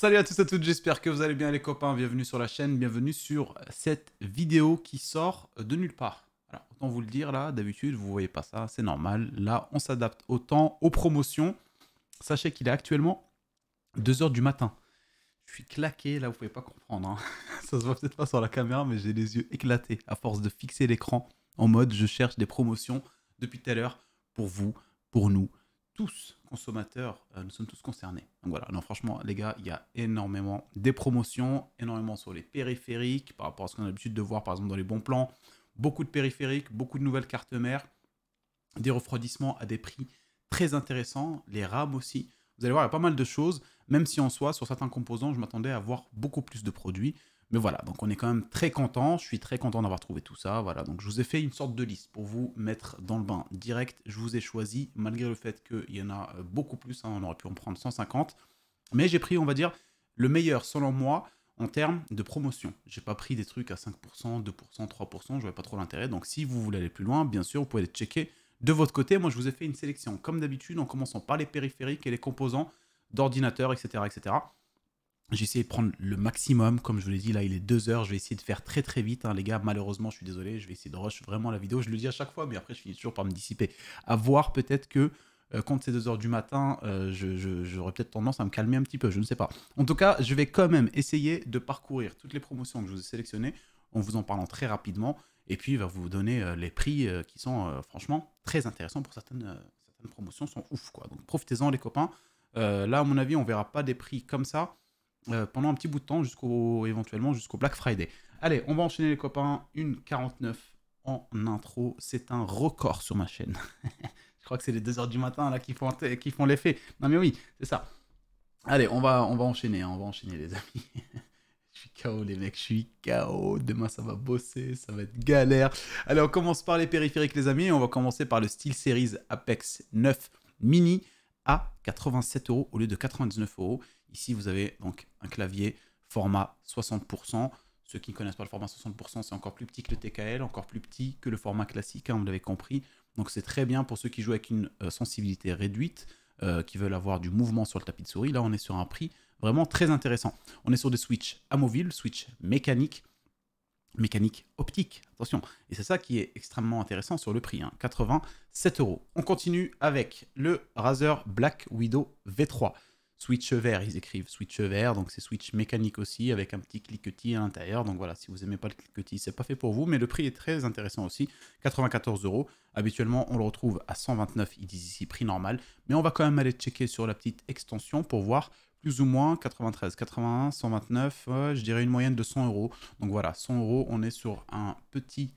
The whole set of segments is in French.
Salut à tous et à toutes, j'espère que vous allez bien les copains, bienvenue sur la chaîne, bienvenue sur cette vidéo qui sort de nulle part. Alors, autant vous le dire là, d'habitude vous voyez pas ça, c'est normal. Là, on s'adapte autant aux promotions. Sachez qu'il est actuellement 2 heures du matin. Je suis claqué, là vous pouvez pas comprendre, hein. Ça se voit peut-être pas sur la caméra, mais j'ai les yeux éclatés à force de fixer l'écran en mode je cherche des promotions depuis tout à l'heure pour vous, pour nous, tous consommateurs, nous sommes tous concernés. Donc voilà, non franchement les gars, il y a énormément des promotions, énormément sur les périphériques, par rapport à ce qu'on a l'habitude de voir par exemple dans les bons plans, beaucoup de périphériques, beaucoup de nouvelles cartes mères, des refroidissements à des prix très intéressants, les RAM aussi. Vous allez voir, il y a pas mal de choses, même si en soi, sur certains composants, je m'attendais à avoir beaucoup plus de produits. Mais voilà, donc on est quand même très content, je suis très content d'avoir trouvé tout ça, voilà. Donc je vous ai fait une sorte de liste pour vous mettre dans le bain direct. Je vous ai choisi, malgré le fait qu'il y en a beaucoup plus, hein, on aurait pu en prendre 150. Mais j'ai pris, on va dire, le meilleur selon moi en termes de promotion. J'ai pas pris des trucs à 5%, 2%, 3%, je vois pas trop l'intérêt. Donc si vous voulez aller plus loin, bien sûr, vous pouvez les checker de votre côté. Moi, je vous ai fait une sélection, comme d'habitude, en commençant par les périphériques et les composants d'ordinateur, etc., etc. J'ai essayé de prendre le maximum, comme je vous l'ai dit, là il est 2 heures, je vais essayer de faire très très vite, hein, les gars, malheureusement je suis désolé, je vais essayer de rush vraiment la vidéo, je le dis à chaque fois, mais après je finis toujours par me dissiper. À voir peut-être que quand c'est 2 heures du matin, j'aurais peut-être tendance à me calmer un petit peu, je ne sais pas. En tout cas, je vais quand même essayer de parcourir toutes les promotions que je vous ai sélectionnées, en vous en parlant très rapidement, et puis il va vous donner les prix qui sont franchement très intéressants pour certaines promotions, sont ouf quoi. Donc profitez-en les copains. Là à mon avis on verra pas des prix comme ça pendant un petit bout de temps, éventuellement jusqu'au Black Friday. Allez, on va enchaîner les copains. 1,49 en intro. C'est un record sur ma chaîne. Je crois que c'est les 2 heures du matin là qui font l'effet. Non mais oui, c'est ça. Allez, on va enchaîner, hein, on va enchaîner les amis. Je suis KO les mecs, je suis KO. Demain ça va bosser, ça va être galère. Allez, on commence par les périphériques les amis. On va commencer par le SteelSeries Apex 9 Mini à 87 € au lieu de 99 €. Ici, vous avez donc un clavier format 60%. Ceux qui ne connaissent pas le format 60%, c'est encore plus petit que le TKL, encore plus petit que le format classique, hein, vous l'avez compris. Donc c'est très bien pour ceux qui jouent avec une sensibilité réduite, qui veulent avoir du mouvement sur le tapis de souris. Là, on est sur un prix vraiment très intéressant. On est sur des switches amovibles, switch mécanique optique, attention. Et c'est ça qui est extrêmement intéressant sur le prix, hein, 87 €. On continue avec le Razer Black Widow V3. Switch vert, ils écrivent switch vert, donc c'est switch mécanique aussi, avec un petit cliquetis à l'intérieur. Donc voilà, si vous n'aimez pas le cliquetis, c'est pas fait pour vous, mais le prix est très intéressant aussi, 94 €. Habituellement, on le retrouve à 129, ils disent ici prix normal, mais on va quand même aller checker sur la petite extension pour voir plus ou moins 93, 81, 129, je dirais une moyenne de 100 €. Donc voilà, 100 €, on est sur une petite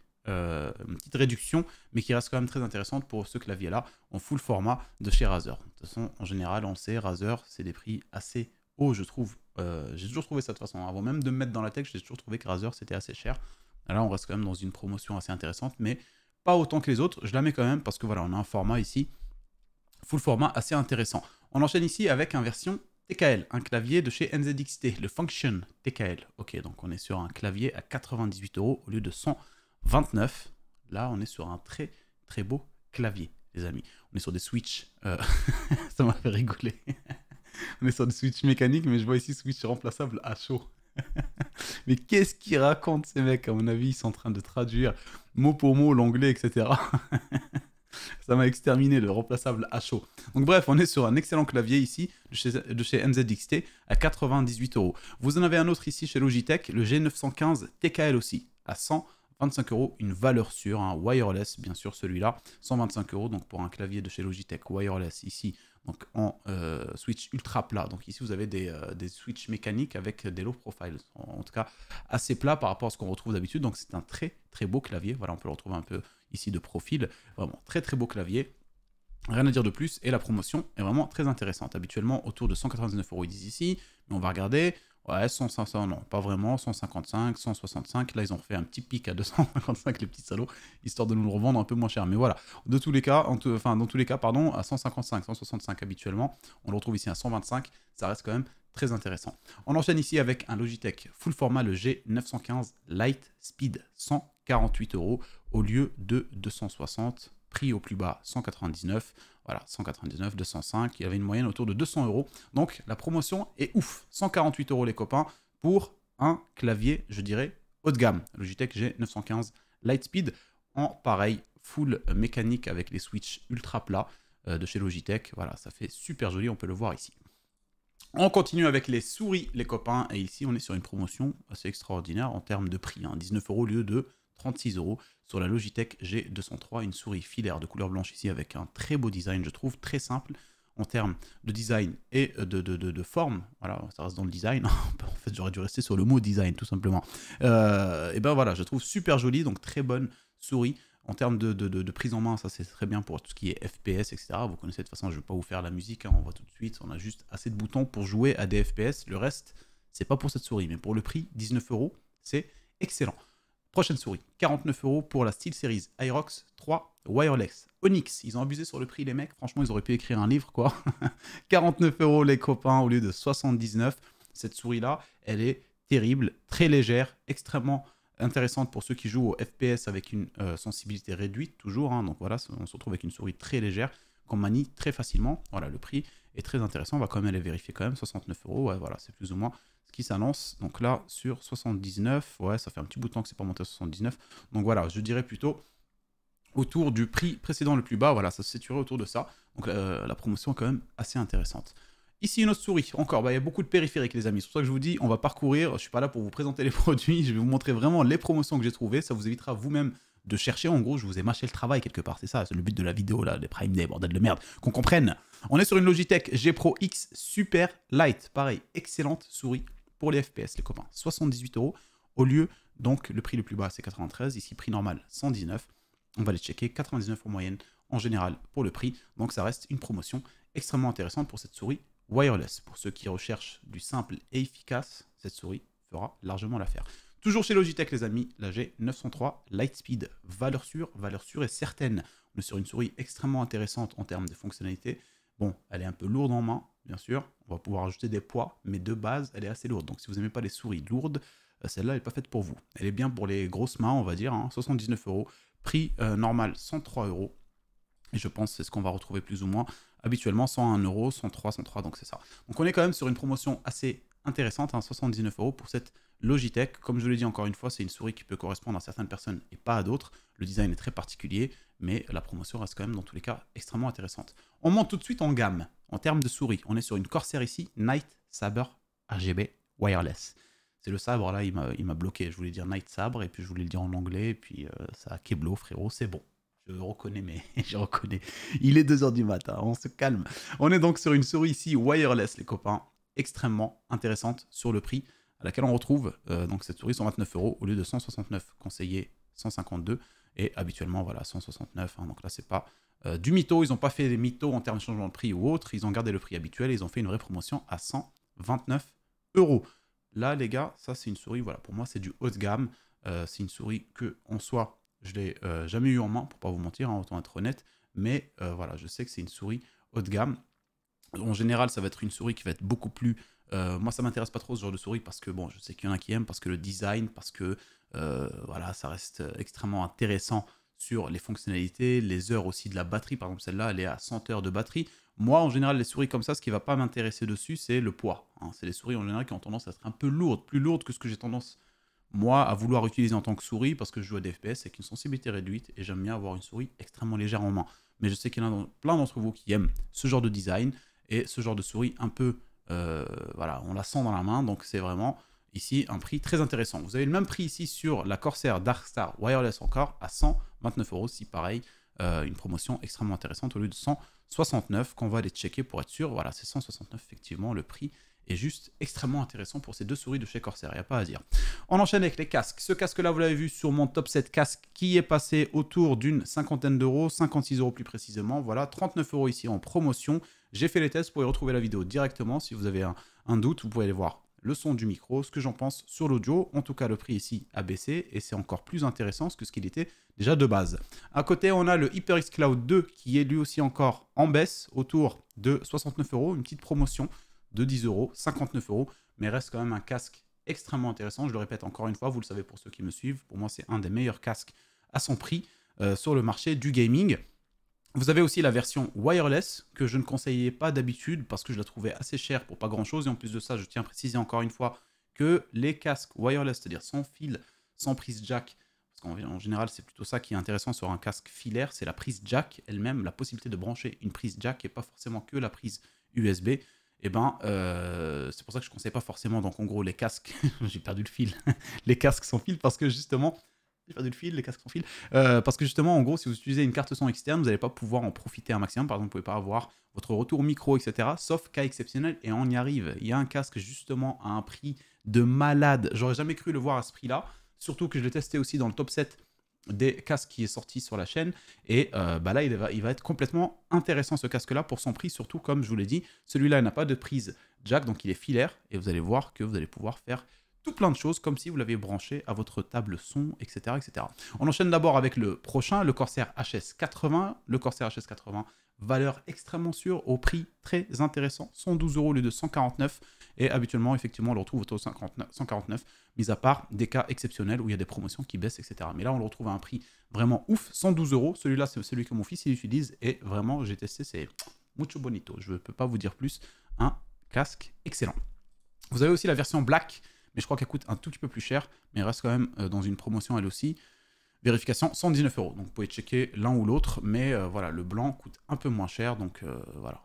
réduction, mais qui reste quand même très intéressante pour ce clavier-là, en full format de chez Razer. De toute façon, en général, on sait, Razer, c'est des prix assez hauts, je trouve. J'ai toujours trouvé ça de toute façon. Avant même de me mettre dans la tech, j'ai toujours trouvé que Razer, c'était assez cher. Là, on reste quand même dans une promotion assez intéressante, mais pas autant que les autres. Je la mets quand même parce que voilà, on a un format ici, full format assez intéressant. On enchaîne ici avec une version TKL, un clavier de chez NZXT, le Function TKL. Ok, donc on est sur un clavier à 98 € au lieu de 129. Là, on est sur un très très beau clavier, les amis. On est sur des switches. Ça m'a fait rigoler. On est sur des switches mécaniques, mais je vois ici switch remplaçable à chaud. Mais qu'est-ce qu'ils racontent ces mecs? À mon avis, ils sont en train de traduire mot pour mot l'anglais, etc. Ça m'a exterminé le remplaçable à chaud. Donc bref, on est sur un excellent clavier ici de chez NZXT à 98 €. Vous en avez un autre ici chez Logitech, le G915 TKL aussi, à 125 €, une valeur sûre, un wireless bien sûr celui-là, 125 €, donc pour un clavier de chez Logitech wireless ici, donc en switch ultra plat. Donc ici vous avez des switches mécaniques avec des low profiles, en tout cas assez plat par rapport à ce qu'on retrouve d'habitude. Donc c'est un très très beau clavier, voilà, on peut le retrouver un peu ici de profil, vraiment très très beau clavier. Rien à dire de plus, et la promotion est vraiment très intéressante. Habituellement autour de 199 € ils disent ici, mais on va regarder, ouais, 100, 500, non, pas vraiment, 155, 165, là ils ont fait un petit pic à 255 les petits salauds, histoire de nous le revendre un peu moins cher. Mais voilà, dans tous les cas, pardon, à 155, 165 habituellement, on le retrouve ici à 125, ça reste quand même très intéressant. On enchaîne ici avec un Logitech full format, le G915 Light Speed, 148 € au lieu de 260. prix au plus bas 199, voilà 199, 205, il y avait une moyenne autour de 200 euros. Donc la promotion est ouf, 148 euros les copains pour un clavier, je dirais, haut de gamme. Logitech G915 Lightspeed en pareil, full mécanique avec les switches ultra plats de chez Logitech. Voilà, ça fait super joli, on peut le voir ici. On continue avec les souris, les copains, et ici on est sur une promotion assez extraordinaire en termes de prix, 19 euros au lieu de 36 euros sur la Logitech G203, une souris filaire de couleur blanche ici avec un très beau design, je trouve, très simple en termes de design et de forme. Voilà, ça reste dans le design. En fait, j'aurais dû rester sur le mot design, tout simplement. Et ben voilà, je trouve super joli, donc très bonne souris. En termes de prise en main, ça c'est très bien pour tout ce qui est FPS, etc. Vous connaissez de toute façon, je ne vais pas vous faire la musique, on voit tout de suite, on a juste assez de boutons pour jouer à des FPS. Le reste, c'est pas pour cette souris, mais pour le prix, 19 euros, c'est excellent. Prochaine souris, 49 euros pour la SteelSeries Aerox 3 Wireless. Onyx, ils ont abusé sur le prix les mecs, franchement ils auraient pu écrire un livre quoi. 49 euros les copains au lieu de 79. Cette souris là, elle est terrible, très légère, extrêmement intéressante pour ceux qui jouent au FPS avec une sensibilité réduite toujours, donc voilà, on se retrouve avec une souris très légère qu'on manie très facilement. Voilà, le prix est très intéressant, on va quand même aller vérifier quand même, 69 euros, ouais voilà, c'est plus ou moins ce qui s'annonce. Donc là, sur 79, ouais, ça fait un petit bout de temps que c'est pas monté à 79, donc voilà, je dirais plutôt autour du prix précédent le plus bas, voilà, ça se situerait autour de ça, donc la promotion est quand même assez intéressante. Ici, une autre souris. Encore, il y a beaucoup de périphériques, les amis. C'est pour ça que je vous dis, on va parcourir. Je ne suis pas là pour vous présenter les produits. Je vais vous montrer vraiment les promotions que j'ai trouvées. Ça vous évitera vous-même de chercher. En gros, je vous ai mâché le travail quelque part. C'est ça, c'est le but de la vidéo, là, les Prime Day, bordel de merde. Qu'on comprenne. On est sur une Logitech G Pro X Super Light. Pareil, excellente souris pour les FPS, les copains. 78 euros au lieu, donc, le prix le plus bas, c'est 93. Ici, prix normal, 119. On va les checker. 99 en moyenne, en général, pour le prix. Donc, ça reste une promotion extrêmement intéressante pour cette souris wireless. Pour ceux qui recherchent du simple et efficace, cette souris fera largement l'affaire. Toujours chez Logitech les amis, la G903 Lightspeed, valeur sûre et certaine. On est sur une souris extrêmement intéressante en termes de fonctionnalité. Bon, elle est un peu lourde en main, bien sûr. On va pouvoir ajouter des poids, mais de base, elle est assez lourde. Donc si vous n'aimez pas les souris lourdes, celle-là n'est pas faite pour vous. Elle est bien pour les grosses mains, on va dire, 79 euros. Prix normal, 103 euros. Et je pense que c'est ce qu'on va retrouver plus ou moins habituellement, 101 euros, 103, 103, donc c'est ça. Donc on est quand même sur une promotion assez intéressante, 79 euros pour cette Logitech. Comme je l'ai dit encore une fois, c'est une souris qui peut correspondre à certaines personnes et pas à d'autres. Le design est très particulier, mais la promotion reste quand même dans tous les cas extrêmement intéressante. On monte tout de suite en gamme. En termes de souris, on est sur une Corsair ici, Night Saber RGB Wireless. C'est le sabre là, il m'a bloqué. Je voulais dire Night Sabre et puis je voulais le dire en anglais et puis ça a Keblo frérot, c'est bon. Je reconnais, mais je reconnais. Il est 2 h du matin, on se calme. On est donc sur une souris ici wireless, les copains, extrêmement intéressante sur le prix, à laquelle on retrouve donc cette souris 129 euros au lieu de 169, conseillé 152, et habituellement, voilà, 169. Donc là, c'est pas du mytho, ils n'ont pas fait des mythos en termes de changement de prix ou autre, ils ont gardé le prix habituel et ils ont fait une vraie promotion à 129 euros. Là, les gars, ça, c'est une souris, voilà, pour moi, c'est du haut de gamme. C'est une souris que, en soi, je ne l'ai jamais eu en main, pour pas vous mentir, autant être honnête. Mais voilà, je sais que c'est une souris haut de gamme. En général, ça va être une souris qui va être beaucoup plus... moi, ça m'intéresse pas trop ce genre de souris parce que, bon, je sais qu'il y en a qui aiment, parce que le design, parce que, voilà, ça reste extrêmement intéressant sur les fonctionnalités, les heures aussi de la batterie. Par exemple, celle-là, elle est à 100 heures de batterie. Moi, en général, les souris comme ça, ce qui va pas m'intéresser dessus, c'est le poids. C'est les souris, en général, qui ont tendance à être un peu lourdes, plus lourdes que ce que j'ai tendance moi, à vouloir utiliser en tant que souris, parce que je joue à des FPS avec une sensibilité réduite, et j'aime bien avoir une souris extrêmement légère en main. Mais je sais qu'il y en a plein d'entre vous qui aiment ce genre de design, et ce genre de souris un peu, voilà, on la sent dans la main, donc c'est vraiment, ici, un prix très intéressant. Vous avez le même prix ici sur la Corsair Darkstar Wireless encore, à 129 euros, si pareil, une promotion extrêmement intéressante, au lieu de 169, qu'on va aller checker pour être sûr, voilà, c'est 169, effectivement, le prix est juste extrêmement intéressant pour ces deux souris de chez Corsair, il n'y a pas à dire. On enchaîne avec les casques. Ce casque-là, vous l'avez vu sur mon top 7 casque qui est passé autour d'une cinquantaine d'euros, 56 euros plus précisément. Voilà, 39 euros ici en promotion. J'ai fait les tests, vous pouvez retrouver la vidéo directement. Si vous avez un doute, vous pouvez aller voir le son du micro, ce que j'en pense sur l'audio. En tout cas, le prix ici a baissé et c'est encore plus intéressant que ce qu'il était déjà de base. À côté, on a le HyperX Cloud 2 qui est lui aussi encore en baisse, autour de 69 euros, une petite promotion de 10 euros, 59 euros, mais reste quand même un casque extrêmement intéressant. Je le répète encore une fois, vous le savez pour ceux qui me suivent, pour moi c'est un des meilleurs casques à son prix sur le marché du gaming. Vous avez aussi la version wireless que je ne conseillais pas d'habitude parce que je la trouvais assez chère pour pas grand chose. Et en plus de ça, je tiens à préciser encore une fois que les casques wireless, c'est-à-dire sans fil, sans prise jack, parce qu'en général c'est plutôt ça qui est intéressant sur un casque filaire, c'est la prise jack elle-même, la possibilité de brancher une prise jack et pas forcément que la prise USB. Et ben, c'est pour ça que je ne conseille pas forcément. Donc en gros les casques, j'ai perdu le fil, les casques sans fil parce que justement j'ai perdu le fil, les casques sans fil. Parce que justement, en gros, si vous utilisez une carte son externe, vous n'allez pas pouvoir en profiter un maximum. Par exemple, vous ne pouvez pas avoir votre retour micro, etc. Sauf cas exceptionnel, et on y arrive. Il y a un casque justement à un prix de malade. J'aurais jamais cru le voir à ce prix-là. Surtout que je l'ai testé aussi dans le top 7 des casques qui est sorti sur la chaîne. Et bah là, il va être complètement intéressant ce casque-là pour son prix. Surtout, comme je vous l'ai dit, celui-là n'a pas de prise jack, donc il est filaire. Et vous allez voir que vous allez pouvoir faire tout plein de choses, comme si vous l'aviez branché à votre table son, etc., etc. On enchaîne d'abord avec le prochain, le Corsair HS80. Le Corsair HS80, valeur extrêmement sûre, au prix très intéressant, 112 € au lieu de 149. Et habituellement, effectivement, on le retrouve autour de 149, mis à part des cas exceptionnels où il y a des promotions qui baissent, etc. Mais là, on le retrouve à un prix vraiment ouf, 112 €. Celui-là, c'est celui que mon fils il utilise, et vraiment, j'ai testé, c'est mucho bonito. Je ne peux pas vous dire plus, un casque excellent. Vous avez aussi la version Black, mais je crois qu'elle coûte un tout petit peu plus cher, mais elle reste quand même dans une promotion elle aussi. Vérification, 119 €. Donc vous pouvez checker l'un ou l'autre, mais voilà, le blanc coûte un peu moins cher, donc voilà.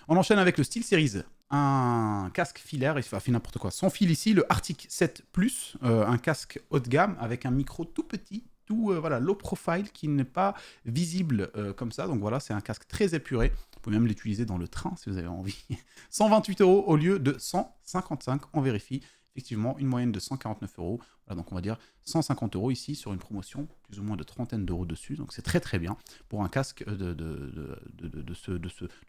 On enchaîne avec le SteelSeries, un casque filaire, il fait n'importe quoi. Sans fil ici, le Arctic 7 Plus, un casque haut de gamme avec un micro tout petit, tout voilà, low profile, qui n'est pas visible comme ça. Donc voilà, c'est un casque très épuré. Vous pouvez même l'utiliser dans le train si vous avez envie. 128 € au lieu de 155, on vérifie. Effectivement, une moyenne de 149 €. Voilà, donc on va dire 150 € ici sur une promotion, plus ou moins de trentaine d'euros dessus. Donc c'est très très bien pour un casque de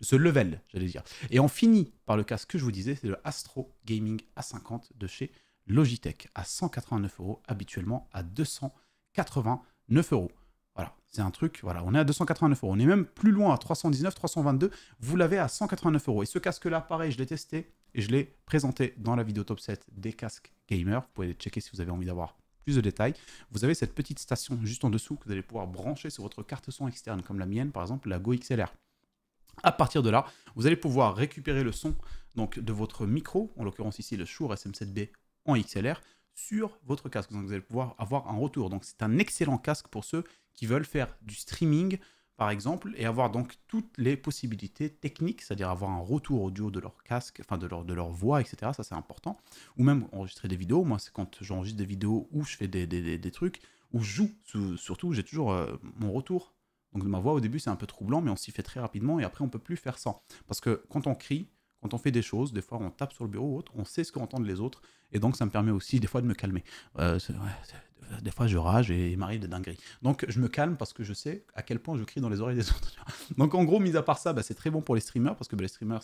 ce level, j'allais dire. Et on finit par le casque que je vous disais, c'est le Astro Gaming A50 de chez Logitech, à 189 €, habituellement à 289 €. Voilà, c'est un truc, voilà, on est à 289 €. On est même plus loin, à 319, 322. Vous l'avez à 189 €. Et ce casque-là, pareil, je l'ai testé et je l'ai présenté dans la vidéo top 7 des casques gamer. Vous pouvez les checker si vous avez envie d'avoir plus de détails. Vous avez cette petite station juste en dessous que vous allez pouvoir brancher sur votre carte son externe, comme la mienne, par exemple, la Go XLR. À partir de là, vous allez pouvoir récupérer le son donc, de votre micro, en l'occurrence ici le Shure SM7B en XLR, sur votre casque. Donc vous allez pouvoir avoir un retour. Donc c'est un excellent casque pour ceux qui veulent faire du streaming, par exemple, et avoir donc toutes les possibilités techniques, c'est-à-dire avoir un retour audio de leur casque, enfin de leur voix, etc. Ça, c'est important. Ou même enregistrer des vidéos. Moi, c'est quand j'enregistre des vidéos où je fais des trucs, où je joue, surtout, j'ai toujours mon retour. Donc de ma voix, au début, c'est un peu troublant, mais on s'y fait très rapidement, et après, on peut plus faire ça. Parce que quand on crie, quand on fait des choses, des fois, on tape sur le bureau ou autre, on sait ce qu'entendent les autres, et donc ça me permet aussi, des fois, de me calmer. Des fois, je rage et il m'arrive des dingueries. Donc, je me calme parce que je sais à quel point je crie dans les oreilles des autres. Donc, en gros, mis à part ça, c'est très bon pour les streamers parce que les streamers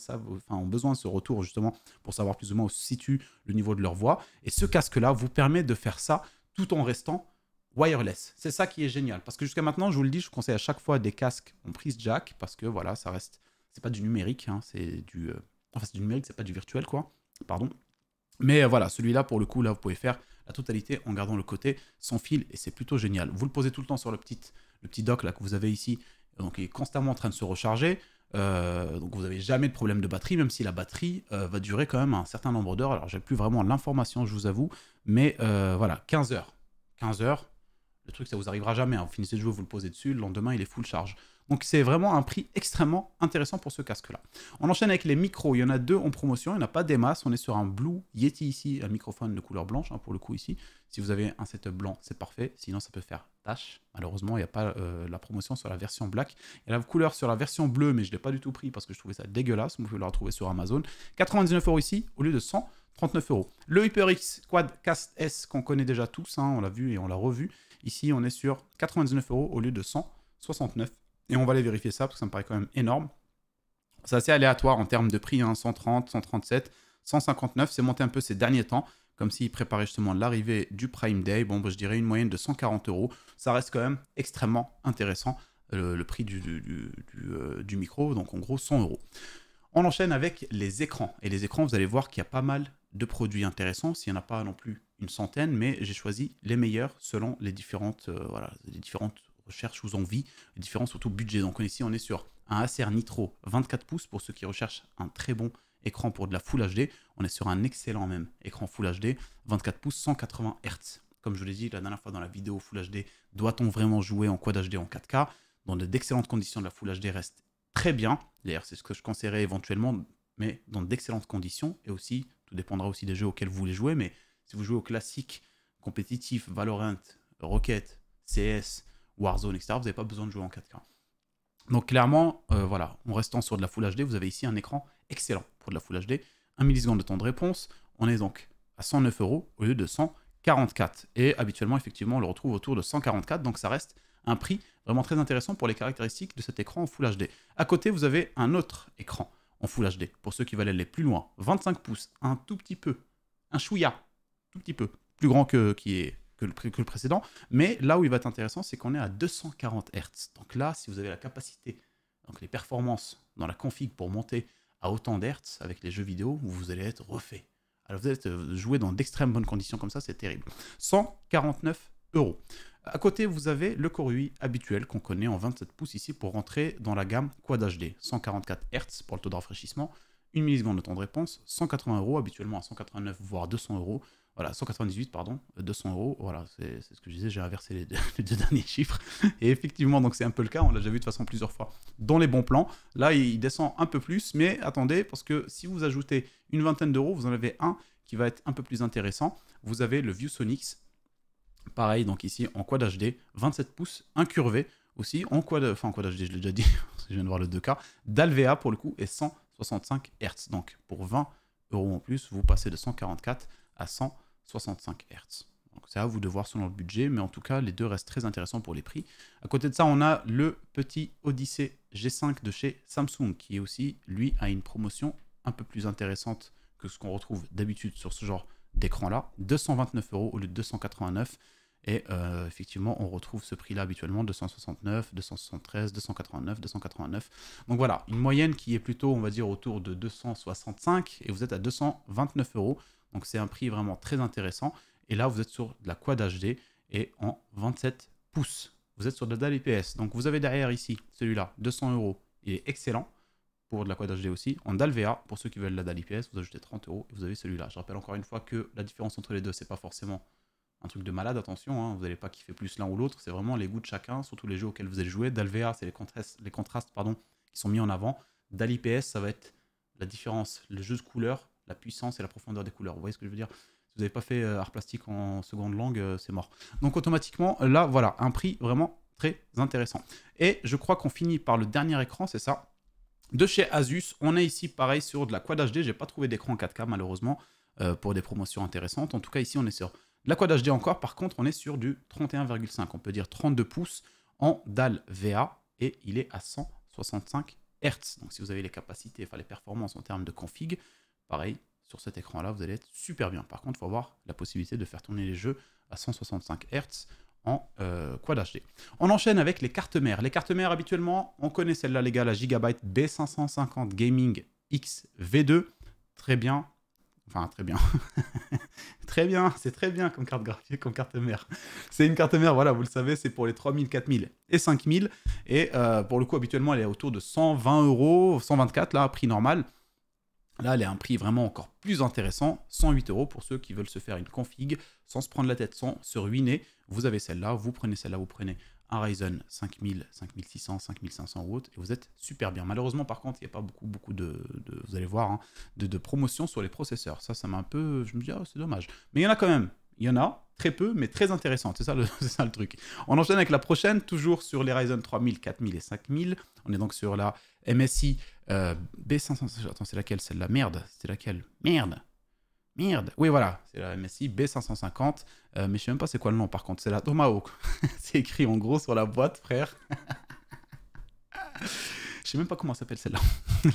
ont besoin de ce retour justement pour savoir plus ou moins où se situe le niveau de leur voix. Et ce casque-là vous permet de faire ça tout en restant wireless. C'est ça qui est génial. Parce que jusqu'à maintenant, je vous le dis, je conseille à chaque fois des casques en prise jack parce que voilà, ça reste. C'est pas du numérique, hein, c'est du. Enfin, c'est du numérique, c'est pas du virtuel, quoi. Pardon. Mais voilà, celui-là, pour le coup, là, vous pouvez faire la totalité en gardant le côté sans fil et c'est plutôt génial. Vous le posez tout le temps sur le petit dock là que vous avez ici, donc il est constamment en train de se recharger. Donc vous n'avez jamais de problème de batterie, même si la batterie va durer quand même un certain nombre d'heures. Alors j'ai plus vraiment l'information, je vous avoue, mais voilà, 15 heures. 15 heures, le truc ça vous arrivera jamais, hein. Vous finissez de jouer, vous le posez dessus, le lendemain il est full charge. Donc c'est vraiment un prix extrêmement intéressant pour ce casque-là. On enchaîne avec les micros. Il y en a deux en promotion. Il n'y en a pas des masses. On est sur un Blue Yeti ici, un microphone de couleur blanche, hein, pour le coup ici. Si vous avez un setup blanc, c'est parfait. Sinon, ça peut faire tache. Malheureusement, il n'y a pas la promotion sur la version black. Il y a la couleur sur la version bleue, mais je ne l'ai pas du tout pris parce que je trouvais ça dégueulasse. Vous pouvez le retrouver sur Amazon. 99 € ici au lieu de 139 €. Le HyperX Quadcast S qu'on connaît déjà tous, hein, on l'a vu et on l'a revu. Ici, on est sur 99 € au lieu de 169 €. Et on va aller vérifier ça parce que ça me paraît quand même énorme. C'est assez aléatoire en termes de prix, hein, 130, 137, 159. C'est monté un peu ces derniers temps, comme s'ils préparaient justement l'arrivée du Prime Day. Bon, je dirais une moyenne de 140 €. Ça reste quand même extrêmement intéressant, le prix du micro. Donc en gros, 100 €. On enchaîne avec les écrans. Et les écrans, vous allez voir qu'il y a pas mal de produits intéressants. S'il n'y en a pas non plus une centaine, mais j'ai choisi les meilleurs selon les différentes recherche ou envie, différents surtout budget. Donc ici, on est sur un Acer Nitro 24 pouces pour ceux qui recherchent un très bon écran pour de la Full HD. On est sur un excellent même écran Full HD, 24 pouces, 180 Hz. Comme je vous l'ai dit la dernière fois dans la vidéo Full HD, doit-on vraiment jouer en Quad HD en 4K? Dans d'excellentes conditions, la Full HD reste très bien. D'ailleurs, c'est ce que je conseillerais éventuellement, mais dans d'excellentes conditions. Et aussi, tout dépendra aussi des jeux auxquels vous voulez jouer. Mais si vous jouez au classique, compétitif, Valorant, Rocket, CS, Warzone, etc., vous n'avez pas besoin de jouer en 4K. Donc clairement, voilà, en restant sur de la Full HD, vous avez ici un écran excellent pour de la Full HD. 1 milliseconde de temps de réponse. On est donc à 109 € au lieu de 144. Et habituellement, effectivement, on le retrouve autour de 144. Donc ça reste un prix vraiment très intéressant pour les caractéristiques de cet écran en Full HD. À côté, vous avez un autre écran en Full HD. Pour ceux qui veulent aller plus loin, 25 pouces, un tout petit peu, un chouïa, tout petit peu, plus grand que le précédent. Mais là où il va être intéressant, c'est qu'on est à 240 Hz. Donc là, si vous avez la capacité, donc les performances dans la config pour monter à autant d'Hertz avec les jeux vidéo, vous allez être refait. Alors vous allez jouer dans d'extrêmes bonnes conditions comme ça, c'est terrible. 149 €. À côté, vous avez le Core UI habituel qu'on connaît en 27 pouces ici pour rentrer dans la gamme Quad HD. 144 Hz pour le taux de rafraîchissement, 1 milliseconde de temps de réponse, 180 €, habituellement à 189 voire 200 €. Voilà, 198, pardon, 200 €. Voilà, c'est ce que je disais, j'ai inversé les deux derniers chiffres. Et effectivement, donc c'est un peu le cas, on l'a déjà vu de toute façon plusieurs fois dans les bons plans. Là, il descend un peu plus, mais attendez, parce que si vous ajoutez une vingtaine d'euros, vous en avez un qui va être un peu plus intéressant. Vous avez le ViewSonic. Pareil, donc ici en Quad HD, 27 pouces, incurvé aussi, en Quad HD, je l'ai déjà dit, je viens de voir le 2K, d'Alvea pour le coup, et 165 Hz. Donc pour 20 € en plus, vous passez de 144 à 165 Hz. Donc c'est à vous de voir selon le budget, mais en tout cas, les deux restent très intéressants pour les prix. À côté de ça, on a le petit Odyssey G5 de chez Samsung, qui est aussi, lui, a une promotion un peu plus intéressante que ce qu'on retrouve d'habitude sur ce genre d'écran-là. 229 € au lieu de 289. Et effectivement, on retrouve ce prix-là habituellement, 269, 273, 289, 289. Donc voilà, une moyenne qui est plutôt, on va dire, autour de 265, et vous êtes à 229 €. Donc c'est un prix vraiment très intéressant. Et là, vous êtes sur de la Quad HD et en 27 pouces. Vous êtes sur de la dalle IPS. Donc vous avez derrière ici, celui-là, 200 €. Il est excellent pour de la Quad HD aussi. En dalle VA, pour ceux qui veulent la dalle IPS, vous ajoutez 30 € et vous avez celui-là. Je rappelle encore une fois que la différence entre les deux, c'est pas forcément un truc de malade, attention, hein, vous n'allez pas kiffer plus l'un ou l'autre, c'est vraiment les goûts de chacun, surtout les jeux auxquels vous allez jouer. Dalle VA, c'est les contrastes pardon, qui sont mis en avant. Dalle IPS, ça va être la différence, le jeu de couleurs, la puissance et la profondeur des couleurs. Vous voyez ce que je veux dire? Si vous n'avez pas fait art plastique en seconde langue, c'est mort. Donc automatiquement, là, voilà, un prix vraiment très intéressant. Et je crois qu'on finit par le dernier écran, c'est ça. De chez Asus, on est ici pareil sur de la Quad HD. J'ai pas trouvé d'écran 4K malheureusement pour des promotions intéressantes. En tout cas, ici, on est sur de la Quad HD encore. Par contre, on est sur du 31,5. On peut dire 32 pouces en dalle VA et il est à 165 Hz. Donc, si vous avez les capacités, enfin les performances en termes de config, pareil, sur cet écran-là, vous allez être super bien. Par contre, il faut avoir la possibilité de faire tourner les jeux à 165 Hz en Quad HD. On enchaîne avec les cartes mères. Les cartes mères, habituellement, on connaît celle-là, les gars, la Gigabyte B550 Gaming X V2. Très bien. Enfin, très bien. Très bien, c'est très bien comme carte graphique, comme carte mère. C'est une carte mère, voilà, vous le savez, c'est pour les 3000, 4000 et 5000. Et pour le coup, habituellement, elle est autour de 120 €, 124, là, prix normal. Là, elle est à un prix vraiment encore plus intéressant, 108 € pour ceux qui veulent se faire une config sans se prendre la tête, sans se ruiner. Vous avez celle-là, vous prenez celle-là, vous prenez un Ryzen 5000, 5600, 5500 ou autre, et vous êtes super bien. Malheureusement, par contre, il n'y a pas beaucoup de vous allez voir, hein, de promotions sur les processeurs. Ça m'a un peu... Je me dis, oh, c'est dommage. Mais il y en a quand même. Il y en a, très peu, mais très intéressantes. C'est ça, ça le truc. On enchaîne avec la prochaine, toujours sur les Ryzen 3000, 4000 et 5000. On est donc sur la MSI B500... Attends, c'est laquelle celle-là? Merde, c'est laquelle? Merde. Oui, voilà, c'est la MSI B550. Mais je sais même pas c'est quoi le nom, par contre. C'est la Tomahawk. C'est écrit en gros sur la boîte, frère. Je sais même pas comment s'appelle celle-là.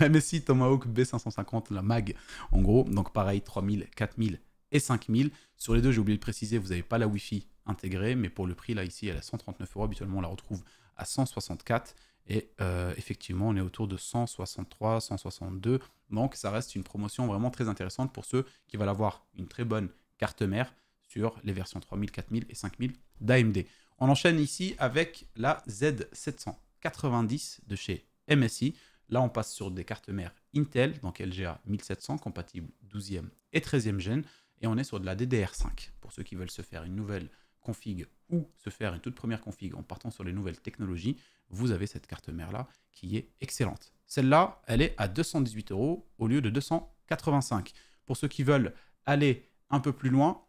La MSI Tomahawk B550, la MAG, en gros. Donc pareil, 3000, 4000 et 5000. Sur les deux, j'ai oublié de préciser, vous n'avez pas la Wi-Fi intégrée, mais pour le prix, là, ici, elle est à 139 €. Habituellement, on la retrouve à 164. Et effectivement, on est autour de 163, 162. Donc, ça reste une promotion vraiment très intéressante pour ceux qui veulent avoir une très bonne carte mère sur les versions 3000, 4000 et 5000 d'AMD. On enchaîne ici avec la Z790 de chez MSI. Là, on passe sur des cartes mères Intel, donc LGA 1700, compatible 12e et 13e gen. Et on est sur de la DDR5. Pour ceux qui veulent se faire une nouvelle config ou se faire une toute première config en partant sur les nouvelles technologies, vous avez cette carte mère-là qui est excellente. Celle-là, elle est à 218 € au lieu de 285. Pour ceux qui veulent aller un peu plus loin,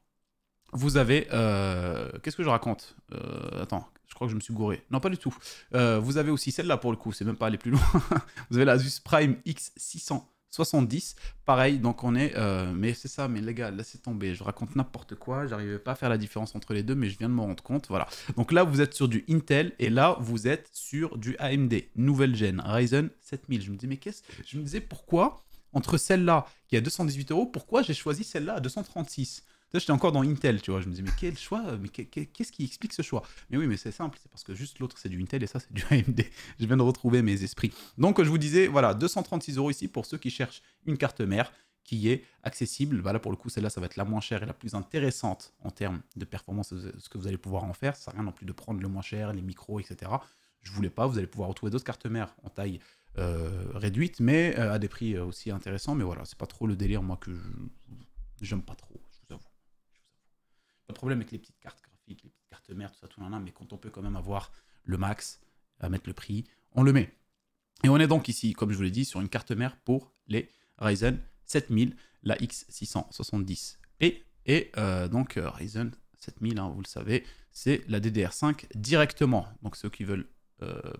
vous avez... Qu'est-ce que je raconte Attends, je crois que je me suis gouré. Non, pas du tout. Vous avez aussi celle-là pour le coup, c'est même pas aller plus loin. Vous avez la Asus Prime X670. Pareil, donc on est... mais c'est ça, mais les gars, laissez tomber. Je raconte n'importe quoi, j'arrivais pas à faire la différence entre les deux, mais je viens de me rendre compte. Voilà. Donc là, vous êtes sur du Intel et là, vous êtes sur du AMD, nouvelle gen, Ryzen 7000. Je me dis, mais qu'est-ce... Je me disais, pourquoi, entre celle-là qui est à 218 €, pourquoi j'ai choisi celle-là à 236 €? J'étais encore dans Intel, tu vois. Je me disais, mais quel choix? Mais qu'est-ce qui explique ce choix? Mais oui, mais c'est simple, c'est parce que juste l'autre, c'est du Intel et ça, c'est du AMD. Je viens de retrouver mes esprits. Donc, je vous disais, voilà, 236 € ici pour ceux qui cherchent une carte mère qui est accessible. Voilà, pour le coup, celle-là, ça va être la moins chère et la plus intéressante en termes de performance, ce que vous allez pouvoir en faire. Ça sert à rien non plus de prendre le moins cher, les micros, etc. Je voulais pas, vous allez pouvoir retrouver d'autres cartes mères en taille réduite, mais à des prix aussi intéressants. Mais voilà, c'est pas trop le délire, moi, que j'aime pas trop. Pas de problème avec les petites cartes graphiques, les petites cartes mères, tout ça, tout là, mais quand on peut quand même avoir le max, à mettre le prix, on le met. Et on est donc ici, comme je vous l'ai dit, sur une carte mère pour les Ryzen 7000, la X670P. Et donc Ryzen 7000, hein, vous le savez, c'est la DDR5 directement. Donc ceux qui veulent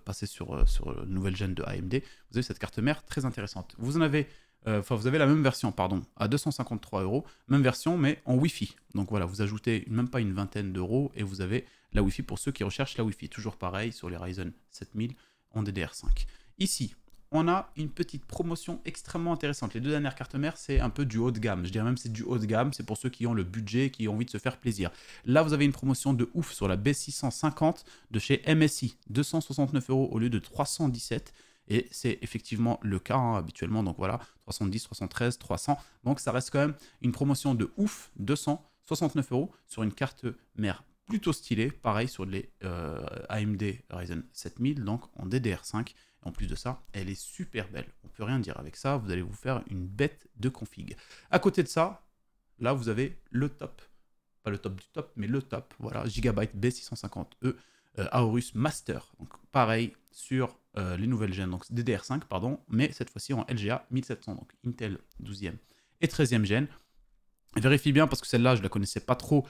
passer sur la nouvelle gen de AMD, vous avez cette carte mère très intéressante. Vous en avez... vous avez la même version, pardon, à 253 €, même version, mais en Wi-Fi. Donc voilà, vous ajoutez même pas une vingtaine d'euros et vous avez la Wi-Fi pour ceux qui recherchent la Wi-Fi. Toujours pareil sur les Ryzen 7000 en DDR5. Ici, on a une petite promotion extrêmement intéressante. Les deux dernières cartes mères, c'est un peu du haut de gamme. Je dirais même c'est du haut de gamme, c'est pour ceux qui ont le budget, qui ont envie de se faire plaisir. Là, vous avez une promotion de ouf sur la B650 de chez MSI, 269 € au lieu de 317 €. Et c'est effectivement le cas hein, habituellement. Donc voilà, 310, 313, 300. Donc ça reste quand même une promotion de ouf, 269 € sur une carte mère plutôt stylée. Pareil sur les AMD Ryzen 7000, donc en DDR5. Et en plus de ça, elle est super belle. On peut rien dire avec ça. Vous allez vous faire une bête de config. À côté de ça, là vous avez le top. Pas le top du top, mais le top. Voilà, Gigabyte B650E Aorus Master. Donc pareil sur les nouvelles gènes, donc DDR5, pardon, mais cette fois-ci en LGA 1700, donc Intel 12e et 13e gène. Vérifie bien parce que celle-là, je ne la connaissais pas trop,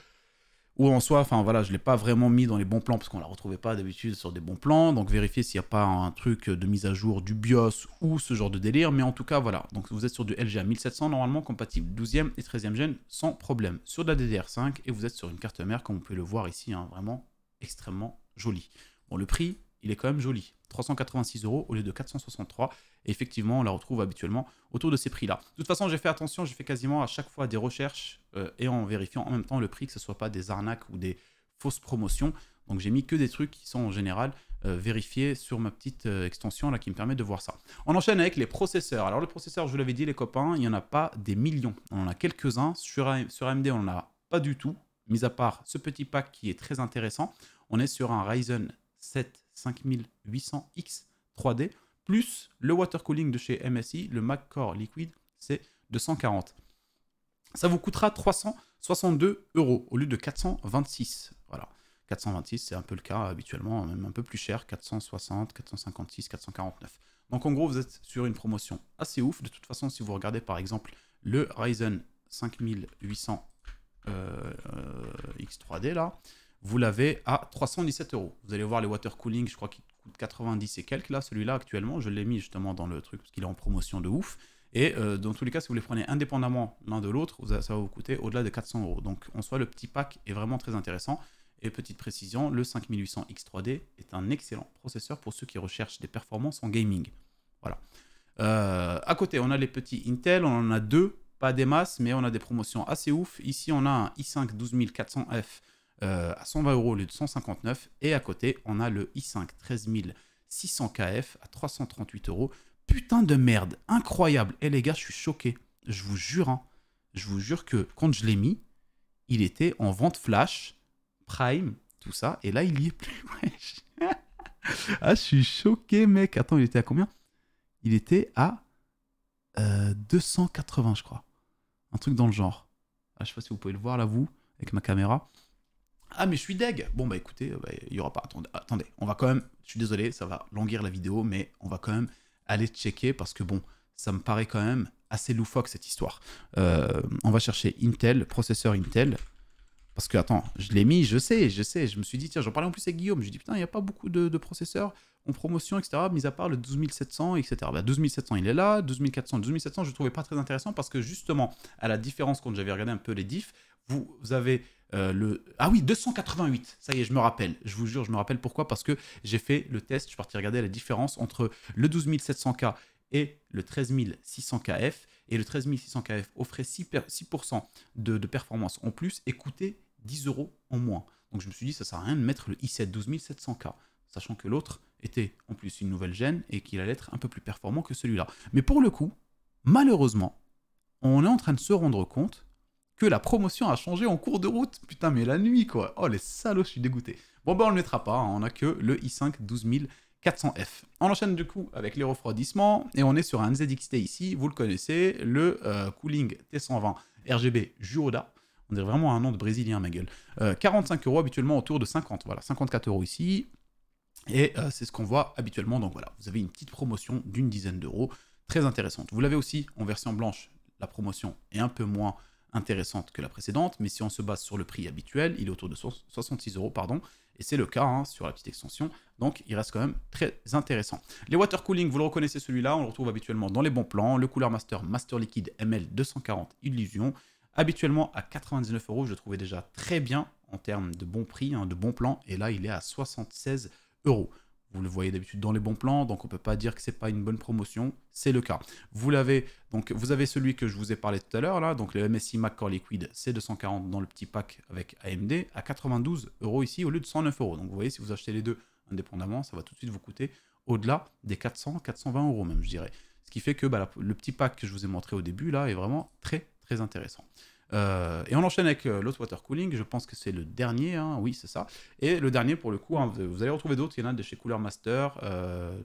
ou en soi, enfin voilà, je ne l'ai pas vraiment mis dans les bons plans parce qu'on ne la retrouvait pas d'habitude sur des bons plans. Donc vérifiez s'il n'y a pas un truc de mise à jour du BIOS ou ce genre de délire. Mais en tout cas, voilà. Donc vous êtes sur du LGA 1700, normalement compatible 12e et 13e gène sans problème. Sur de la DDR5 et vous êtes sur une carte mère, comme on peut le voir ici, hein, vraiment extrêmement jolie. Bon, le prix, il est quand même joli. 386 € au lieu de 463. Et effectivement, on la retrouve habituellement autour de ces prix-là. De toute façon, j'ai fait attention, j'ai fait quasiment à chaque fois des recherches et en vérifiant en même temps le prix, que ce ne soit pas des arnaques ou des fausses promotions. Donc j'ai mis que des trucs qui sont en général vérifiés sur ma petite extension là qui me permet de voir ça. On enchaîne avec les processeurs. Alors les processeurs, je vous l'avais dit les copains, il n'y en a pas des millions. On en a quelques-uns. Sur AMD, on n'en a pas du tout. Mis à part ce petit pack qui est très intéressant. On est sur un Ryzen 7 5800X 3D, plus le water cooling de chez MSI, le Mac Core Liquid, c'est 240. Ça vous coûtera 362 € au lieu de 426. Voilà, 426, c'est un peu le cas habituellement, même un peu plus cher, 460, 456, 449. Donc en gros, vous êtes sur une promotion assez ouf. De toute façon, si vous regardez par exemple le Ryzen 5800 X3D là, vous l'avez à 317 €. Vous allez voir les water cooling, je crois qu'il coûte 90 et quelques là, celui-là actuellement. Je l'ai mis justement dans le truc parce qu'il est en promotion de ouf. Et dans tous les cas, si vous les prenez indépendamment l'un de l'autre, ça va vous coûter au-delà de 400 €. Donc en soi, le petit pack est vraiment très intéressant. Et petite précision, le 5800 X3D est un excellent processeur pour ceux qui recherchent des performances en gaming. Voilà. À côté, on a les petits Intel, on en a deux, pas des masses, mais on a des promotions assez ouf. Ici, on a un i5 12400F à 120 € au lieu de 159. Et à côté, on a le i5 13600KF à 338 €. Putain de merde, incroyable. Et les gars, je suis choqué. Je vous jure, hein, je vous jure que quand je l'ai mis, il était en vente flash, Prime, tout ça. Et là, il y est plus. Wesh. Ah, je suis choqué, mec. Attends, il était à combien? Il était à 280, je crois. Un truc dans le genre. Ah, je sais pas si vous pouvez le voir là, vous, avec ma caméra. Ah, mais je suis deg. Bon, bah écoutez, il y aura pas. Attendez, on va quand même. Je suis désolé, ça va languir la vidéo, mais on va quand même aller checker parce que bon, ça me paraît quand même assez loufoque cette histoire. On va chercher Intel, processeur Intel. Parce que, attends, je l'ai mis, je sais. Je me suis dit, tiens, j'en parlais en plus avec Guillaume. Je lui ai dit, putain, il n'y a pas beaucoup de processeurs en promotion, etc. Mis à part le 12700, etc. Bah, 12700, il est là. 12400, 12700, je ne trouvais pas très intéressant parce que justement, à la différence, quand j'avais regardé un peu les diffs, vous avez le... Ah oui, 288. Ça y est, je me rappelle. Je vous jure, je me rappelle pourquoi. Parce que j'ai fait le test, je suis parti regarder la différence entre le 12700K et le 13600KF. Et le 13600KF offrait 6% de performance en plus et coûtait 10 € en moins. Donc je me suis dit, ça sert à rien de mettre le i7 12700K, sachant que l'autre était en plus une nouvelle gêne et qu'il allait être un peu plus performant que celui-là. Mais pour le coup, malheureusement, on est en train de se rendre compte que la promotion a changé en cours de route. Putain, mais la nuit, quoi. Oh, les salauds, je suis dégoûté. Bon, bah, on le mettra pas. Hein. On a que le i5 12400F. On enchaîne du coup avec les refroidissements. Et on est sur un ZXT ici. Vous le connaissez. Le Cooling T120 RGB Juroda. On dirait vraiment un nom de brésilien, ma gueule. 45 € habituellement autour de 50. Voilà, 54 € ici. Et c'est ce qu'on voit habituellement. Donc voilà, vous avez une petite promotion d'une dizaine d'euros. Très intéressante. Vous l'avez aussi en version blanche. La promotion est un peu moins intéressante que la précédente, mais si on se base sur le prix habituel, il est autour de 66 €, pardon, et c'est le cas hein, sur la petite extension, donc il reste quand même très intéressant. Les water cooling, vous le reconnaissez celui-là, on le retrouve habituellement dans les bons plans, le Cooler Master Master Liquide ML240 Illusion, habituellement à 99 €, je le trouvais déjà très bien en termes de bon prix, hein, de bon plan, et là il est à 76 €. Vous le voyez d'habitude dans les bons plans, donc on ne peut pas dire que ce n'est pas une bonne promotion, c'est le cas. Vous avez celui que je vous ai parlé tout à l'heure, là, donc le MSI Mac Core Liquid C240 dans le petit pack avec AMD, à 92 € ici au lieu de 109 €. Donc vous voyez, si vous achetez les deux indépendamment, ça va tout de suite vous coûter au-delà des 400, 420 € même, je dirais. Ce qui fait que bah, le petit pack que je vous ai montré au début, là, est vraiment très, très intéressant. Et on enchaîne avec l'autre water cooling, je pense que c'est le dernier, hein, oui c'est ça. Et le dernier pour le coup, hein, vous allez retrouver d'autres, il y en a de chez Cooler Master,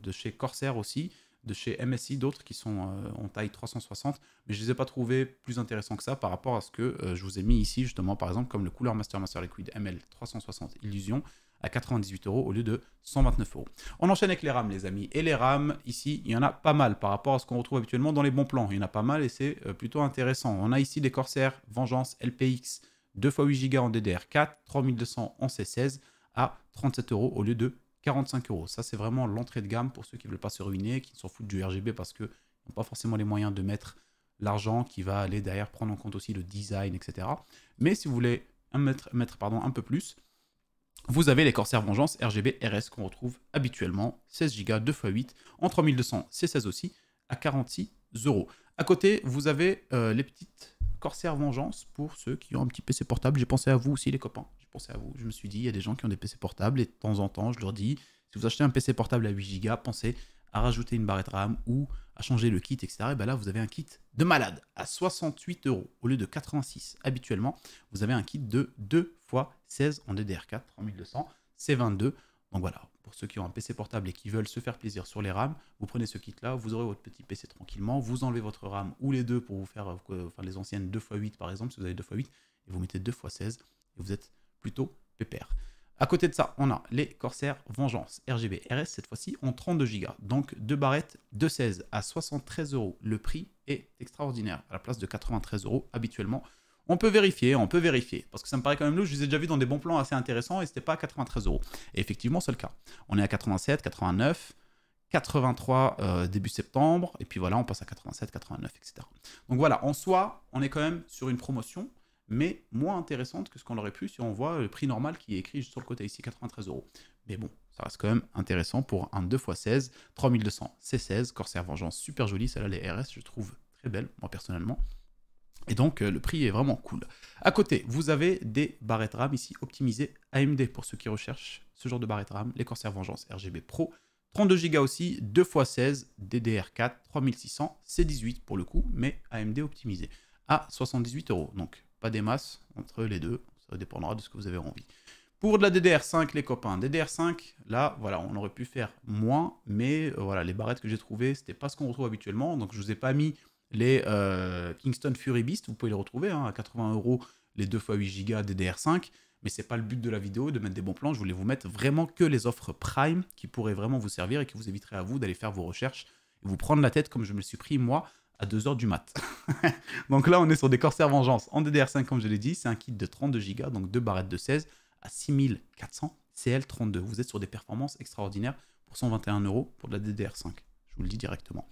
de chez Corsair aussi, de chez MSI, d'autres qui sont en taille 360, mais je ne les ai pas trouvés plus intéressants que ça par rapport à ce que je vous ai mis ici justement, par exemple comme le Cooler Master Master Liquid ML 360 Illusion, à 98 € au lieu de 129 €. On enchaîne avec les RAM, les amis. Et les RAM, ici, il y en a pas mal par rapport à ce qu'on retrouve habituellement dans les bons plans. Il y en a pas mal et c'est plutôt intéressant. On a ici des Corsair Vengeance LPX 2x8 Go en DDR4, 3200 en C16 à 37 € au lieu de 45 €. Ça, c'est vraiment l'entrée de gamme pour ceux qui ne veulent pas se ruiner, qui s'en foutent du RGB parce qu'ils n'ont pas forcément les moyens de mettre l'argent qui va aller derrière prendre en compte aussi le design, etc. Mais si vous voulez mettre un peu plus, vous avez les Corsair Vengeance RGB RS qu'on retrouve habituellement, 16 Go 2x8, en 3200 C16 aussi, à 46 €. À côté, vous avez les petites Corsair Vengeance pour ceux qui ont un petit PC portable. J'ai pensé à vous aussi les copains, j'ai pensé à vous. Je me suis dit, il y a des gens qui ont des PC portables et de temps en temps, je leur dis, si vous achetez un PC portable à 8 Go, pensez à rajouter une barrette RAM ou à changer le kit, etc. Et bien là, vous avez un kit de malade à 68 € au lieu de 86 habituellement. Vous avez un kit de 2x16 en DDR4, 3200, C22. Donc voilà, pour ceux qui ont un PC portable et qui veulent se faire plaisir sur les RAM, vous prenez ce kit-là, vous aurez votre petit PC tranquillement, vous enlevez votre RAM ou les deux pour vous faire les anciennes 2x8 par exemple, si vous avez 2x8, et vous mettez 2x16 et vous êtes plutôt pépère. À côté de ça, on a les Corsair Vengeance RGB RS, cette fois-ci en 32 Go. Donc deux barrettes de 16 à 73 €. Le prix est extraordinaire, à la place de 93 € habituellement. On peut vérifier, parce que ça me paraît quand même louche. Je les ai déjà vus dans des bons plans assez intéressants et c'était pas à 93 €. Et effectivement, c'est le cas. On est à 87, 89, 83 début septembre, et puis voilà, on passe à 87, 89, etc. Donc voilà, en soi, on est quand même sur une promotion, mais moins intéressante que ce qu'on aurait pu si on voit le prix normal qui est écrit juste sur le côté ici, 93 €. Mais bon, ça reste quand même intéressant pour un 2x16, 3200 C16, Corsair Vengeance, super joli, celle-là, les RS, je trouve très belle, moi personnellement. Et donc, le prix est vraiment cool. À côté, vous avez des barrettes RAM ici optimisées AMD pour ceux qui recherchent ce genre de barrettes RAM, les Corsair Vengeance RGB Pro. 32 Go aussi, 2x16, DDR4, 3600, C18 pour le coup, mais AMD optimisé à 78 €. Donc, pas des masses entre les deux, ça dépendra de ce que vous avez envie. Pour de la DDR5, les copains, DDR5, là, voilà, on aurait pu faire moins, mais voilà, les barrettes que j'ai trouvées, c'était pas ce qu'on retrouve habituellement. Donc, je vous ai pas mis les Kingston Fury Beast, vous pouvez les retrouver hein, à 80 €, les 2 x 8 Go DDR5. Mais c'est pas le but de la vidéo de mettre des bons plans. Je voulais vous mettre vraiment que les offres Prime qui pourraient vraiment vous servir et qui vous éviteraient à vous d'aller faire vos recherches et vous prendre la tête comme je me le suis pris moi à 2 h du mat. Donc là, on est sur des Corsair Vengeance en DDR5, comme je l'ai dit. C'est un kit de 32 Go, donc 2 barrettes de 16 à 6400 CL32. Vous êtes sur des performances extraordinaires pour 121 € pour de la DDR5. Je vous le dis directement.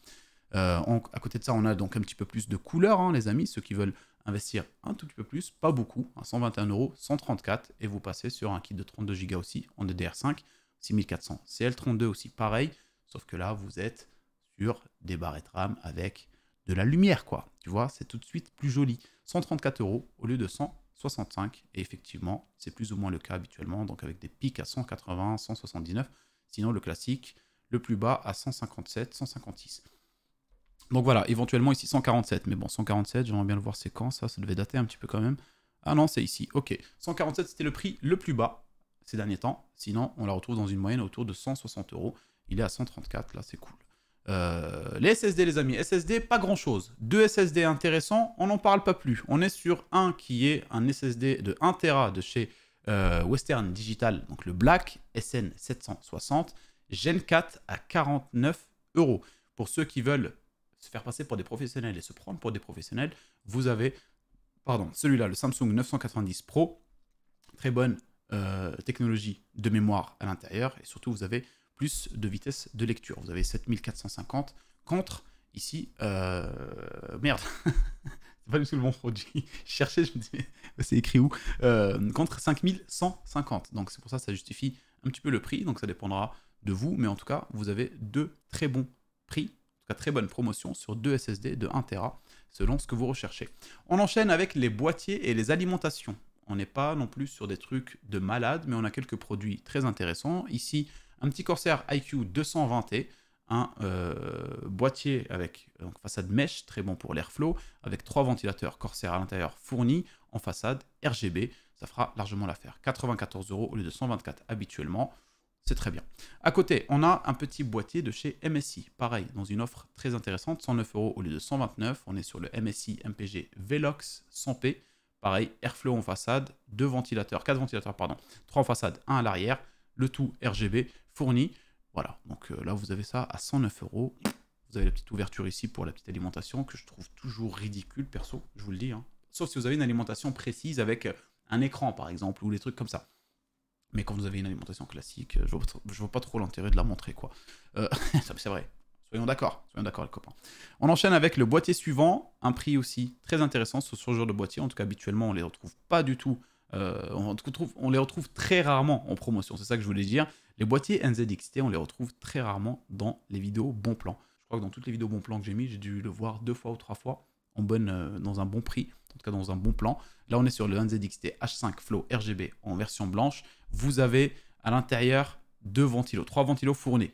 À côté de ça, on a donc un petit peu plus de couleurs, hein, les amis. Ceux qui veulent investir un tout petit peu plus, pas beaucoup, hein, 121 €, 134, et vous passez sur un kit de 32 Go aussi en DDR5, 6400 CL32 aussi, pareil, sauf que là, vous êtes sur des barrettes RAM avec de la lumière, quoi. Tu vois, c'est tout de suite plus joli. 134 € au lieu de 165, et effectivement, c'est plus ou moins le cas habituellement, donc avec des pics à 180, 179, sinon le classique, le plus bas à 157, 156. Donc voilà, éventuellement ici 147, mais bon, 147, j'aimerais bien le voir c'est quand, ça devait dater un petit peu quand même. Ah non, c'est ici, ok. 147, c'était le prix le plus bas ces derniers temps, sinon on la retrouve dans une moyenne autour de 160 €. Il est à 134, là c'est cool. Les SSD les amis, SSD pas grand chose. 2 SSD intéressants, on n'en parle pas plus. On est sur un qui est un SSD de 1 Tera de chez Western Digital, donc le Black SN760, Gen 4 à 49 €. Pour ceux qui veulent se faire passer pour des professionnels et se prendre pour des professionnels, vous avez, celui-là, le Samsung 990 Pro, très bonne technologie de mémoire à l'intérieur, et surtout vous avez plus de vitesse de lecture. Vous avez 7450 contre, ici, merde, c'est pas du tout le bon produit, je cherchais, je me disais, c'est écrit où, contre 5150, donc c'est pour ça que ça justifie un petit peu le prix, donc ça dépendra de vous, mais en tout cas, vous avez 2 très bons prix, très bonne promotion sur 2 SSD de 1 Tera selon ce que vous recherchez. On enchaîne avec les boîtiers et les alimentations. On n'est pas non plus sur des trucs de malade, mais on a quelques produits très intéressants. Ici, un petit Corsair iQ 220T, un boîtier avec façade mesh, très bon pour l'airflow, avec 3 ventilateurs Corsair à l'intérieur fournis en façade RGB. Ça fera largement l'affaire. 94 € au lieu de 124 habituellement. C'est très bien. À côté, on a un petit boîtier de chez MSI. Pareil, dans une offre très intéressante, 109 € au lieu de 129. On est sur le MSI MPG Velox 100p. Pareil, airflow en façade, 4 ventilateurs, 3 en façade, 1 à l'arrière. Le tout RGB fourni. Voilà, donc là vous avez ça à 109 €. Vous avez la petite ouverture ici pour la petite alimentation que je trouve toujours ridicule, perso, je vous le dis. Hein. Sauf si vous avez une alimentation précise avec un écran par exemple, ou des trucs comme ça. Mais quand vous avez une alimentation classique, je vois pas trop l'intérêt de la montrer, quoi. C'est vrai. Soyons d'accord les copains. On enchaîne avec le boîtier suivant, un prix aussi très intéressant sur ce genre de boîtier. En tout cas, habituellement, on les retrouve pas du tout. On les retrouve très rarement en promotion, c'est ça que je voulais dire. Les boîtiers NZXT, on les retrouve très rarement dans les vidéos bon plan. Je crois que dans toutes les vidéos bon plan que j'ai mis, j'ai dû le voir 2 fois ou 3 fois dans un bon prix, en tout cas dans un bon plan. Là, on est sur le NZXT H5 Flow RGB en version blanche. Vous avez à l'intérieur 2 ventilos, 3 ventilos fournis.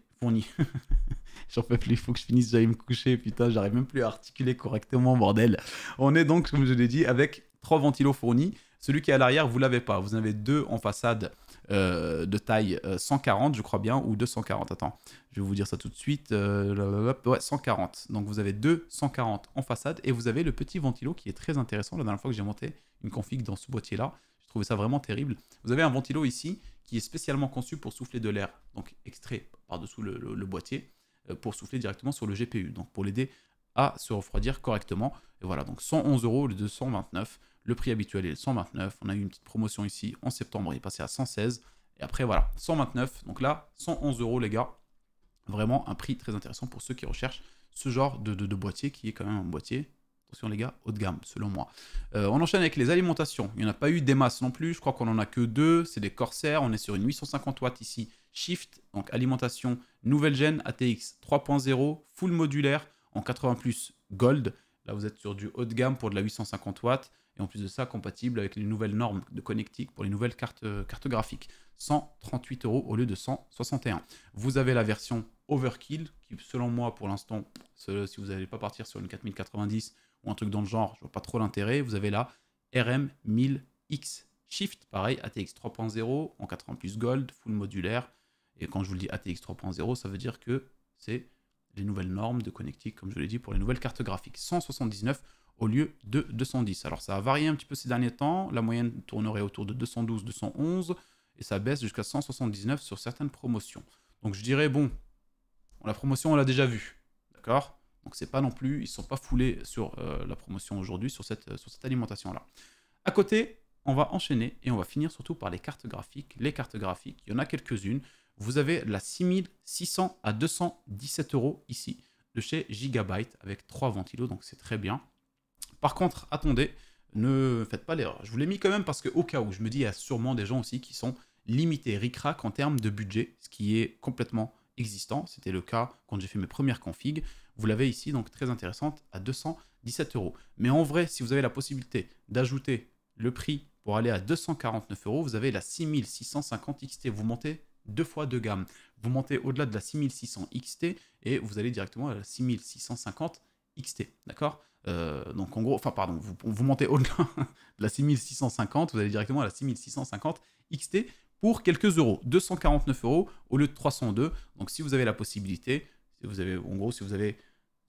J'en peux plus, il faut que je finisse, j'aille me coucher, putain, j'arrive même plus à articuler correctement, bordel. On est donc, comme je l'ai dit, avec 3 ventilos fournis. Celui qui est à l'arrière, vous l'avez pas. Vous en avez 2 en façade de taille 140, je crois bien, ou 240. Attends, je vais vous dire ça tout de suite. Ouais, 140. Donc vous avez 2 140 en façade et vous avez le petit ventilo qui est très intéressant. La dernière fois que j'ai monté une config dans ce boîtier-là, j'ai trouvé ça vraiment terrible. Vous avez un ventilo ici qui est spécialement conçu pour souffler de l'air, donc extrait par-dessous le boîtier, pour souffler directement sur le GPU, donc pour l'aider à se refroidir correctement. Et voilà, donc 111 € au lieu de 129. Le prix habituel est 129. On a eu une petite promotion ici en septembre, il est passé à 116. Et après, voilà, 129. Donc là, 111 € les gars. Vraiment un prix très intéressant pour ceux qui recherchent ce genre de boîtier qui est quand même un boîtier, attention les gars, haut de gamme selon moi. On enchaîne avec les alimentations. Il n'y en a pas eu des masses non plus. Je crois qu'on en a que 2. C'est des Corsair. On est sur une 850 watts ici. Shift, donc alimentation nouvelle gen ATX 3.0, full modulaire en 80+ Gold. Là, vous êtes sur du haut de gamme pour de la 850 watts. Et en plus de ça, compatible avec les nouvelles normes de connectique pour les nouvelles cartes graphiques. 138 € au lieu de 161. Vous avez la version Overkill, qui selon moi, pour l'instant, si vous n'allez pas partir sur une 4090 ou un truc dans le genre, je vois pas trop l'intérêt. Vous avez la RM1000X Shift, pareil, ATX 3.0 en 80 plus Gold, full modulaire. Et quand je vous le dis ATX 3.0, ça veut dire que c'est les nouvelles normes de connectique, comme je l'ai dit, pour les nouvelles cartes graphiques. 179 au lieu de 210. Alors ça a varié un petit peu ces derniers temps. La moyenne tournerait autour de 212, 211. Et ça baisse jusqu'à 179 sur certaines promotions. Donc je dirais, bon, la promotion, on l'a déjà vue. D'accord? Donc c'est pas non plus, ils ne sont pas foulés sur la promotion aujourd'hui, sur cette alimentation-là. À côté, on va enchaîner et on va finir surtout par les cartes graphiques. Les cartes graphiques, il y en a quelques-unes. Vous avez la 6600 à 217 € ici, de chez Gigabyte, avec 3 ventilos, donc c'est très bien. Par contre, attendez, ne faites pas l'erreur. Je vous l'ai mis quand même parce qu'au cas où, je me dis, il y a sûrement des gens aussi qui sont limités, ric-rac en termes de budget, ce qui est complètement existant. C'était le cas quand j'ai fait mes premières configs. Vous l'avez ici, donc très intéressante, à 217 €. Mais en vrai, si vous avez la possibilité d'ajouter le prix pour aller à 249 €, vous avez la 6650 XT. Vous montez 2 fois de gamme. Vous montez au-delà de la 6600 XT et vous allez directement à la 6650 XT. D'accord? Donc en gros, enfin pardon, vous montez au-delà de la 6650, vous allez directement à la 6650 XT pour quelques euros. 249 € au lieu de 302. Donc si vous avez la possibilité, si vous avez, en gros, si vous avez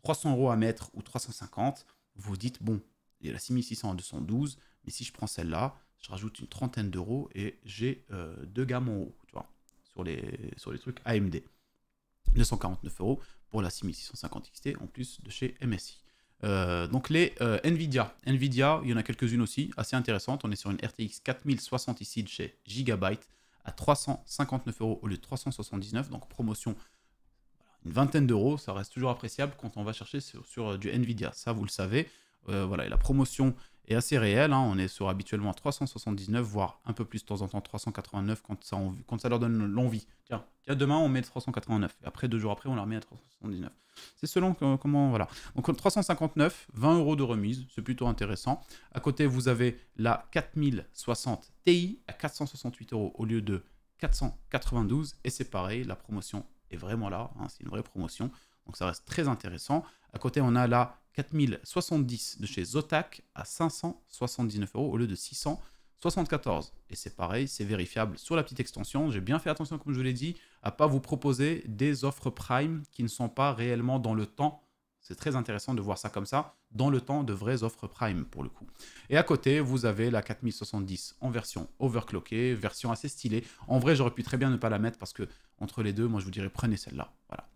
300 € à mettre ou 350, vous vous dites, bon, il y a la 6600 à 212, mais si je prends celle-là, je rajoute une trentaine d'euros et j'ai 2 gammes en haut, tu vois, sur les trucs AMD. 249 € pour la 6650 XT en plus de chez MSI. Donc les Nvidia, il y en a quelques-unes aussi, assez intéressantes. On est sur une RTX 4060 ici de chez Gigabyte à 359 € au lieu de 379, donc promotion une vingtaine d'euros, ça reste toujours appréciable quand on va chercher sur du Nvidia, ça vous le savez. Voilà, et la promotion est assez réelle, hein. On est sur habituellement 379, voire un peu plus de temps en temps 389 quand ça leur donne l'envie. Tiens, demain on met 389, et après 2 jours après on la remet à 379. C'est selon comment, voilà. Donc 359, 20 € de remise, c'est plutôt intéressant. À côté vous avez la 4060 Ti à 468 € au lieu de 492, et c'est pareil, la promotion est vraiment là, hein, c'est une vraie promotion, donc ça reste très intéressant. À côté, on a la 4070 de chez Zotac à 579 € au lieu de 674. Et c'est pareil, c'est vérifiable sur la petite extension. J'ai bien fait attention, comme je vous l'ai dit, à ne pas vous proposer des offres Prime qui ne sont pas réellement dans le temps. C'est très intéressant de voir ça comme ça, dans le temps de vraies offres Prime pour le coup. Et à côté, vous avez la 4070 en version overclockée, version assez stylée. En vrai, j'aurais pu très bien ne pas la mettre parce que entre les deux, moi je vous dirais prenez celle-là. Voilà,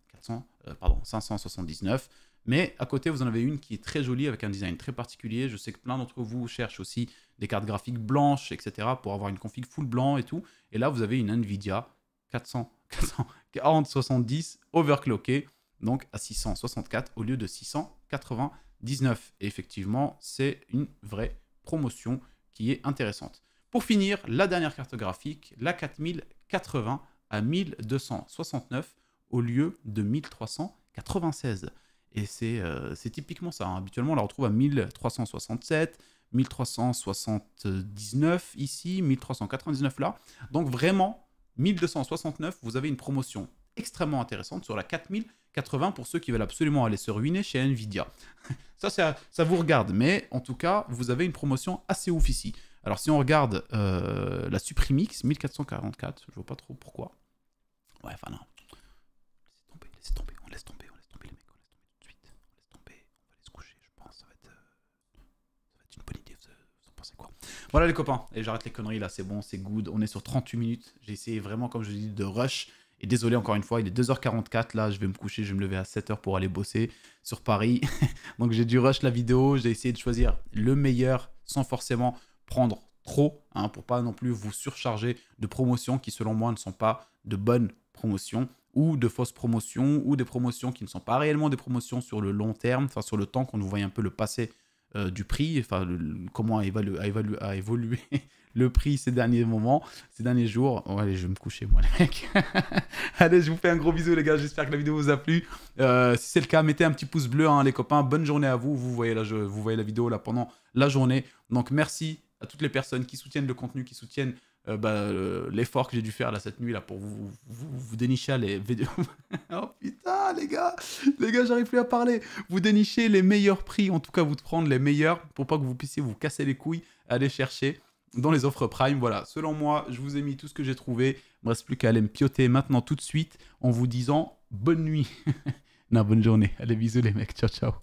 579. Mais à côté, vous en avez une qui est très jolie avec un design très particulier. Je sais que plein d'entre vous cherchent aussi des cartes graphiques blanches, etc. pour avoir une config full blanc et tout. Et là, vous avez une Nvidia 4070 overclockée, donc à 664 au lieu de 699. Et effectivement, c'est une vraie promotion qui est intéressante. Pour finir, la dernière carte graphique, la 4080 à 1269 au lieu de 1396. Et c'est typiquement ça, hein. Habituellement, on la retrouve à 1367, 1379 ici, 1399 là. Donc vraiment, 1269, vous avez une promotion extrêmement intéressante sur la 4080 pour ceux qui veulent absolument aller se ruiner chez Nvidia. ça vous regarde, mais en tout cas, vous avez une promotion assez ouf ici. Alors si on regarde la Suprimix, 1444, je vois pas trop pourquoi. Ouais, enfin non. Laissez tomber, on laisse tomber les mecs, on laisse tomber tout de suite. On laisse tomber, on va aller se coucher, je pense, ça va être une bonne idée, vous en pensez quoi? Voilà les copains, et j'arrête les conneries là, c'est bon, c'est good, on est sur 38 minutes, j'ai essayé vraiment, comme je dis, de rush, et désolé encore une fois, il est 2h44, là, je vais me coucher, je vais me lever à 7h pour aller bosser sur Paris, donc j'ai dû rush la vidéo, j'ai essayé de choisir le meilleur, sans forcément prendre trop, hein, pour pas non plus vous surcharger de promotions qui selon moi ne sont pas de bonnes promotions, ou de fausses promotions, ou des promotions qui ne sont pas réellement des promotions sur le long terme, enfin sur le temps, quand vous voyez un peu le passé du prix, enfin comment a évolué le prix ces derniers moments, ces derniers jours. Oh, allez, je vais me coucher moi les mecs. Allez, je vous fais un gros bisou les gars, j'espère que la vidéo vous a plu. Si c'est le cas, mettez un petit pouce bleu, hein, les copains. Bonne journée à vous, vous voyez la vidéo là pendant la journée. Donc merci à toutes les personnes qui soutiennent le contenu, qui soutiennent l'effort que j'ai dû faire là cette nuit là pour vous dénicher les vidéos. Oh putain les gars, j'arrive plus à parler. Vous dénichez les meilleurs prix, en tout cas vous prendre les meilleurs pour pas que vous puissiez vous casser les couilles, aller chercher dans les offres Prime. Voilà, selon moi, je vous ai mis tout ce que j'ai trouvé. Il me reste plus qu'à aller me pioter maintenant tout de suite en vous disant bonne nuit. Non, bonne journée. Allez, bisous les mecs. Ciao, ciao.